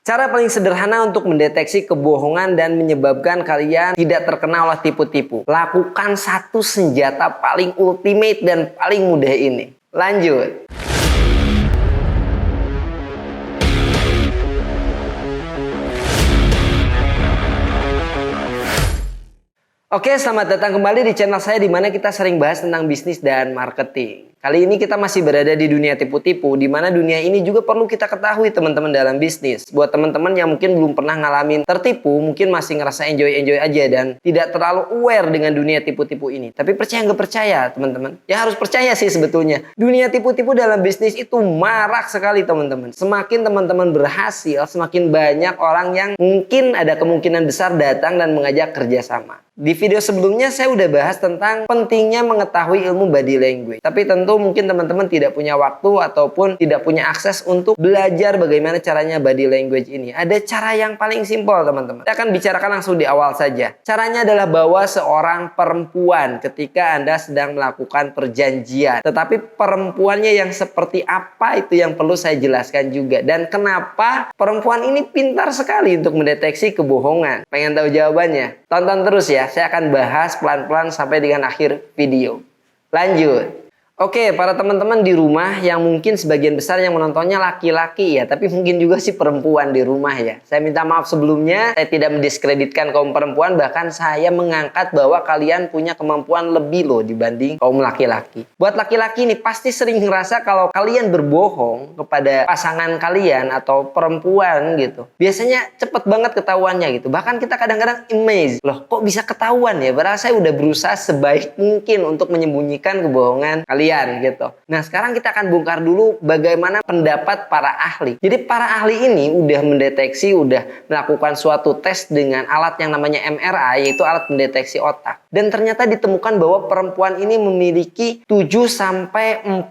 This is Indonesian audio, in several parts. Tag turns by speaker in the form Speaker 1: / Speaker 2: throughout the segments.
Speaker 1: Cara paling sederhana untuk mendeteksi kebohongan dan menyebabkan kalian tidak terkena oleh tipu-tipu. Lakukan satu senjata paling ultimate dan paling mudah ini. Lanjut. Oke, selamat datang kembali di channel saya di mana kita sering bahas tentang bisnis dan marketing. Kali ini kita masih berada di dunia tipu-tipu, di mana dunia ini juga perlu kita ketahui teman-teman dalam bisnis. Buat teman-teman yang mungkin belum pernah ngalamin tertipu, mungkin masih ngerasa enjoy-enjoy aja dan tidak terlalu aware dengan dunia tipu-tipu ini. Tapi percaya nggak percaya teman-teman? Ya harus percaya sih sebetulnya. Dunia tipu-tipu dalam bisnis itu marak sekali teman-teman. Semakin teman-teman berhasil, semakin banyak orang yang mungkin ada kemungkinan besar datang dan mengajak kerjasama. Di video sebelumnya saya udah bahas tentang pentingnya mengetahui ilmu body language. Tapi tentu mungkin teman-teman tidak punya waktu ataupun tidak punya akses untuk belajar bagaimana caranya body language ini. Ada cara yang paling simpel teman-teman. Saya akan bicarakan langsung di awal saja. Caranya adalah bawa seorang perempuan ketika Anda sedang melakukan perjanjian. Tetapi perempuannya yang seperti apa itu yang perlu saya jelaskan juga. Dan kenapa perempuan ini pintar sekali untuk mendeteksi kebohongan. Pengen tahu jawabannya? Tonton terus ya. Saya akan bahas pelan-pelan sampai dengan akhir video. Lanjut. Oke, para teman-teman di rumah yang mungkin sebagian besar yang menontonnya laki-laki ya, tapi mungkin juga sih perempuan di rumah ya. Saya minta maaf sebelumnya, saya tidak mendiskreditkan kaum perempuan, bahkan saya mengangkat bahwa kalian punya kemampuan lebih loh dibanding kaum laki-laki. Buat laki-laki nih pasti sering ngerasa kalau kalian berbohong kepada pasangan kalian atau perempuan gitu. Biasanya cepet banget ketahuannya gitu. Bahkan kita kadang-kadang amazed, loh kok bisa ketahuan ya? Padahal saya udah berusaha sebaik mungkin untuk menyembunyikan kebohongan kalian gitu. Nah, sekarang kita akan bongkar dulu bagaimana pendapat para ahli. Jadi para ahli ini udah mendeteksi, udah melakukan suatu tes dengan alat yang namanya MRI, yaitu alat mendeteksi otak. Dan ternyata ditemukan bahwa perempuan ini memiliki 7 sampai 14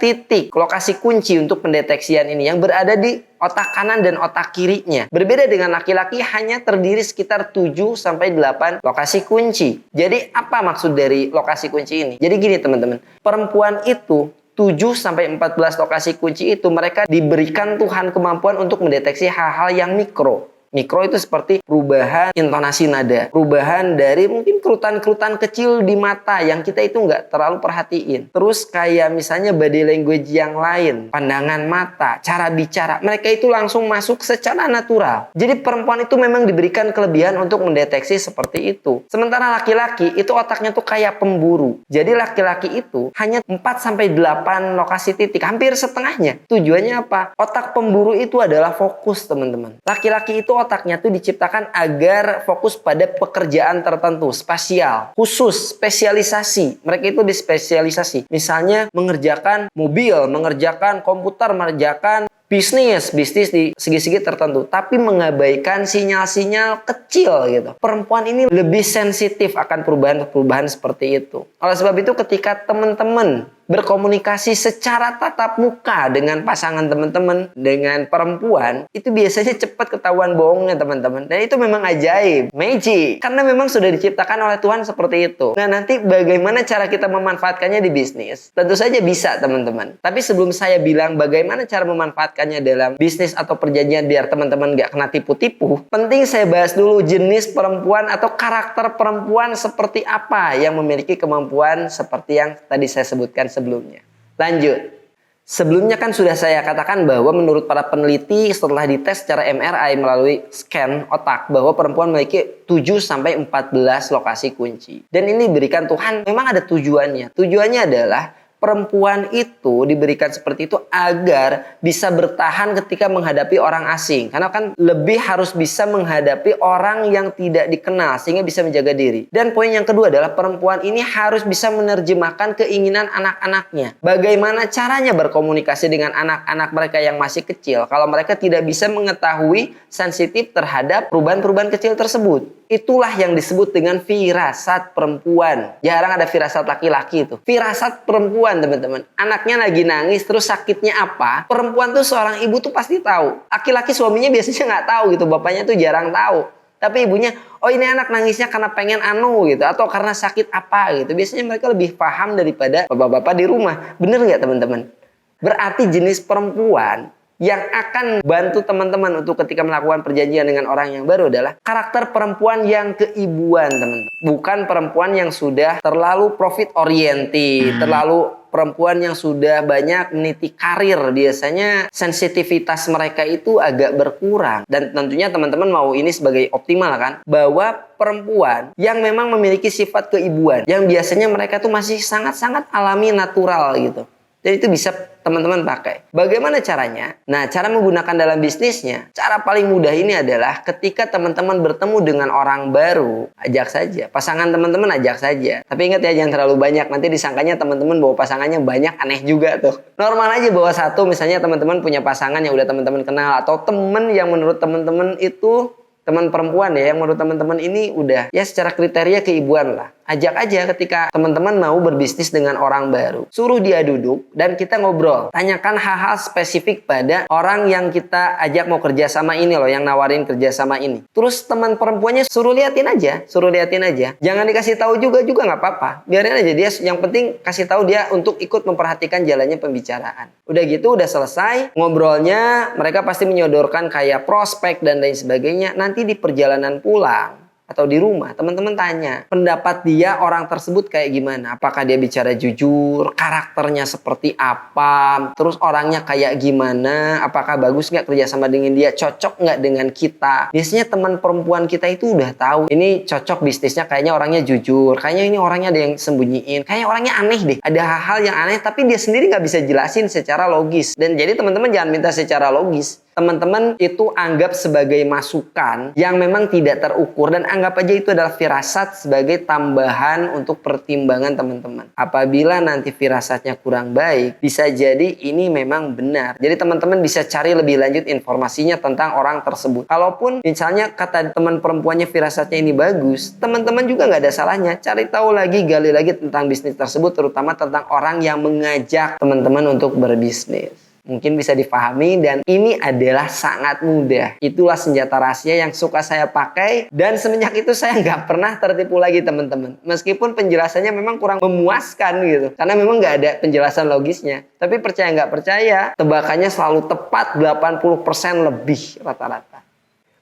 Speaker 1: titik lokasi kunci untuk pendeteksian ini yang berada di otak kanan dan otak kirinya. Berbeda dengan laki-laki hanya terdiri sekitar 7 sampai 8 lokasi kunci. Jadi apa maksud dari lokasi kunci ini? Jadi gini teman-teman, perempuan itu 7 sampai 14 lokasi kunci itu mereka diberikan Tuhan kemampuan untuk mendeteksi hal-hal yang mikro. Mikro itu seperti perubahan intonasi nada, perubahan dari mungkin kerutan-kerutan kecil di mata yang kita itu nggak terlalu perhatiin. Terus kayak misalnya body language yang lain, pandangan mata, cara bicara, mereka itu langsung masuk secara natural. Jadi perempuan itu memang diberikan kelebihan untuk mendeteksi seperti itu. Sementara laki-laki itu otaknya tuh kayak pemburu. Jadi laki-laki itu hanya 4 sampai 8 lokasi titik, hampir setengahnya. Tujuannya apa? Otak pemburu itu adalah fokus teman-teman. Laki-laki itu otaknya tuh diciptakan agar fokus pada pekerjaan tertentu, spasial, khusus, spesialisasi. Mereka itu dispesialisasi. Misalnya mengerjakan mobil, mengerjakan komputer, mengerjakan bisnis di segi-segi tertentu, tapi mengabaikan sinyal-sinyal kecil gitu. Perempuan ini lebih sensitif akan perubahan-perubahan seperti itu. Oleh sebab itu ketika teman-teman berkomunikasi secara tatap muka dengan pasangan teman-teman, dengan perempuan, itu biasanya cepat ketahuan bohongnya teman-teman. Dan itu memang ajaib, magic. Karena memang sudah diciptakan oleh Tuhan seperti itu. Nah nanti bagaimana cara kita memanfaatkannya di bisnis? Tentu saja bisa teman-teman. Tapi sebelum saya bilang bagaimana cara memanfaatkannya dalam bisnis atau perjanjian biar teman-teman gak kena tipu-tipu, penting saya bahas dulu jenis perempuan atau karakter perempuan seperti apa yang memiliki kemampuan seperti yang tadi saya sebutkan sebelumnya. Lanjut. Sebelumnya kan sudah saya katakan bahwa menurut para peneliti setelah dites secara MRI melalui scan otak bahwa perempuan memiliki 7 sampai 14 lokasi kunci. Dan ini diberikan Tuhan memang ada tujuannya. Tujuannya adalah perempuan itu diberikan seperti itu agar bisa bertahan ketika menghadapi orang asing. Karena kan lebih harus bisa menghadapi orang yang tidak dikenal sehingga bisa menjaga diri. Dan poin yang kedua adalah perempuan ini harus bisa menerjemahkan keinginan anak-anaknya. Bagaimana caranya berkomunikasi dengan anak-anak mereka yang masih kecil kalau mereka tidak bisa mengetahui sensitif terhadap perubahan-perubahan kecil tersebut. Itulah yang disebut dengan firasat perempuan. Jarang ada firasat laki-laki itu. Firasat perempuan teman-teman. Anaknya lagi nangis terus sakitnya apa? Perempuan tuh seorang ibu tuh pasti tahu. Laki-laki suaminya biasanya nggak tahu gitu. Bapaknya tuh jarang tahu. Tapi ibunya, oh ini anak nangisnya karena pengen anu gitu. Atau karena sakit apa gitu. Biasanya mereka lebih paham daripada bapak-bapak di rumah. Bener nggak teman-teman? Berarti jenis perempuan yang akan bantu teman-teman untuk ketika melakukan perjanjian dengan orang yang baru adalah karakter perempuan yang keibuan, teman-teman. Bukan perempuan yang sudah terlalu profit oriented, terlalu perempuan yang sudah banyak meniti karir. Biasanya sensitivitas mereka itu agak berkurang. Dan tentunya teman-teman mau ini sebagai optimal kan, bahwa perempuan yang memang memiliki sifat keibuan, yang biasanya mereka tuh masih sangat-sangat alami, natural gitu. Jadi itu bisa teman-teman pakai. Bagaimana caranya? Nah, cara menggunakan dalam bisnisnya, cara paling mudah ini adalah ketika teman-teman bertemu dengan orang baru, ajak saja. Pasangan teman-teman ajak saja. Tapi ingat ya, jangan terlalu banyak. Nanti disangkanya teman-teman bawa pasangannya banyak, aneh juga tuh. Normal aja bawa satu, misalnya teman-teman punya pasangan yang udah teman-teman kenal, atau teman yang menurut teman-teman itu teman perempuan ya, yang menurut teman-teman ini udah ya secara kriteria keibuan lah. Ajak aja ketika teman-teman mau berbisnis dengan orang baru. Suruh dia duduk dan kita ngobrol. Tanyakan hal-hal spesifik pada orang yang kita ajak mau kerja sama ini loh, yang nawarin kerja sama ini. Terus teman perempuannya suruh liatin aja. Jangan dikasih tahu juga nggak apa-apa. Biarin aja dia, yang penting kasih tahu dia untuk ikut memperhatikan jalannya pembicaraan. Udah gitu, udah selesai ngobrolnya, mereka pasti menyodorkan kayak prospek dan lain sebagainya. Nanti di perjalanan pulang atau di rumah, teman-teman tanya pendapat dia orang tersebut kayak gimana. Apakah dia bicara jujur, karakternya seperti apa, terus orangnya kayak gimana, apakah bagus nggak kerjasama dengan dia, cocok nggak dengan kita. Biasanya teman perempuan kita itu udah tahu ini cocok bisnisnya, kayaknya orangnya jujur, kayaknya ini orangnya ada yang sembunyiin, kayaknya orangnya aneh deh, ada hal-hal yang aneh tapi dia sendiri nggak bisa jelasin secara logis. Dan jadi teman-teman jangan minta secara logis. Teman-teman itu anggap sebagai masukan yang memang tidak terukur, dan anggap aja itu adalah firasat sebagai tambahan untuk pertimbangan teman-teman. Apabila nanti firasatnya kurang baik, bisa jadi ini memang benar. Jadi teman-teman bisa cari lebih lanjut informasinya tentang orang tersebut. Kalaupun misalnya kata teman perempuannya firasatnya ini bagus, teman-teman juga nggak ada salahnya cari tahu lagi, gali lagi tentang bisnis tersebut, terutama tentang orang yang mengajak teman-teman untuk berbisnis. Mungkin bisa dipahami, dan ini adalah sangat mudah. Itulah senjata rahasia yang suka saya pakai, dan semenjak itu saya nggak pernah tertipu lagi teman-teman. Meskipun penjelasannya memang kurang memuaskan gitu, karena memang nggak ada penjelasan logisnya. Tapi percaya nggak percaya, tebakannya selalu tepat 80% lebih rata-rata.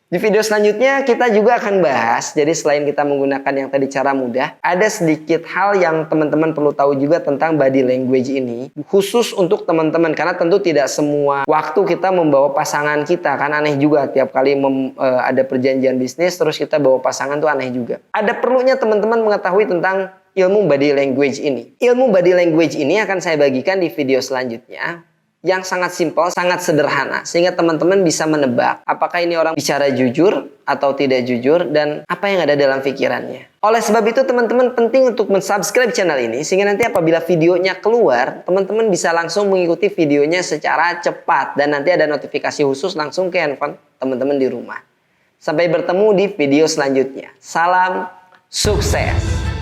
Speaker 1: Di video selanjutnya kita juga akan bahas, jadi selain kita menggunakan yang tadi cara mudah, ada sedikit hal yang teman-teman perlu tahu juga tentang body language ini, khusus untuk teman-teman, karena tentu tidak semua waktu kita membawa pasangan kita, kan aneh juga tiap kali ada perjanjian bisnis terus kita bawa pasangan tuh aneh juga. Ada perlunya teman-teman mengetahui tentang ilmu body language ini. Ilmu body language ini akan saya bagikan di video selanjutnya, yang sangat simpel, sangat sederhana, sehingga teman-teman bisa menebak apakah ini orang bicara jujur atau tidak jujur, dan apa yang ada dalam pikirannya. Oleh sebab itu teman-teman penting untuk mensubscribe channel ini, sehingga nanti apabila videonya keluar, teman-teman bisa langsung mengikuti videonya secara cepat, dan nanti ada notifikasi khusus langsung ke handphone teman-teman di rumah. Sampai bertemu di video selanjutnya. Salam sukses!